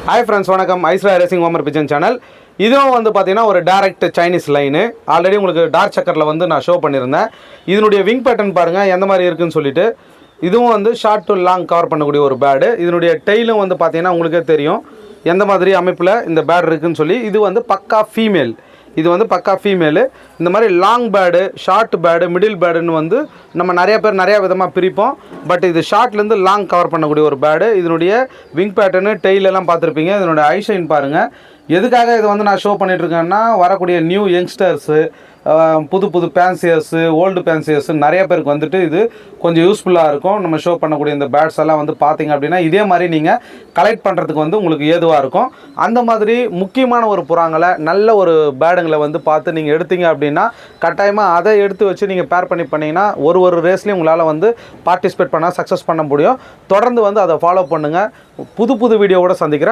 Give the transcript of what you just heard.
Hi friends, வணக்கம். ஐஸ்ரா racing Homer pigeon channel. இதுவும் வந்து பார்த்தீங்கன்னா ஒரு டைரக்ட் சைனீஸ் லைனு. ஆல்ரெடி உங்களுக்கு டார்க் சக்கரில் வந்து நான் ஷோ பண்ணியிருந்தேன். இதனுடைய விங் பேட்டர்ன் பாருங்கள் எந்த மாதிரி இருக்குதுன்னு சொல்லிட்டு. இதுவும் வந்து ஷார்ட் டு லாங் கவர் பண்ணக்கூடிய ஒரு பேடு. இதனுடைய டெய்லும் வந்து பார்த்தீங்கன்னா உங்களுக்கே தெரியும் எந்த மாதிரி அமைப்பில் இந்த பேட் இருக்குதுன்னு சொல்லி. இது வந்து பக்கா ஃபீமேல். இது வந்து பக்கா ஃபீமேலு. இந்த மாதிரி long pad, short pad, middle பேடுன்னு வந்து நம்ம நிறைய பேர் நிறையா விதமாக பிரிப்போம். பட் இது ஷார்ட்லேருந்து லாங் கவர் பண்ணக்கூடிய ஒரு பேடு. இதனுடைய விங் பேட்டர்னு டெய்லெல்லாம் பார்த்துருப்பீங்க. இதனுடைய ஐஷைன் பாருங்கள். எதுக்காக இதை வந்து நான் ஷோ பண்ணிகிட்ருக்கேன்னா, வரக்கூடிய நியூ யங்ஸ்டர்ஸு, புது புது பேன்சியர்ஸு, ஓல்டு பேன்சியர்ஸு நிறைய பேருக்கு வந்துட்டு இது கொஞ்சம் யூஸ்ஃபுல்லாக இருக்கும். நம்ம ஷோ பண்ணக்கூடிய இந்த பேட்ஸ் எல்லாம் வந்து பார்த்திங்க அப்படின்னா இதே மாதிரி நீங்கள் கலெக்ட் பண்ணுறதுக்கு வந்து உங்களுக்கு ஏதுவாக இருக்கும். அந்த மாதிரி முக்கியமான ஒரு புறாங்களை, நல்ல ஒரு பேடுங்களை வந்து பார்த்து நீங்கள் எடுத்தீங்க அப்படின்னா கட்டாயமாக அதை எடுத்து வச்சு நீங்கள் பேர் பண்ணி பண்ணிங்கன்னா ஒரு ரேஸ்லேயும் உங்களால் வந்து பார்ட்டிசிபேட் பண்ணால் சக்ஸஸ் பண்ண முடியும். தொடர்ந்து வந்து அதை ஃபாலோ பண்ணுங்கள். புது வீடியோவோட சந்திக்கிறேன்.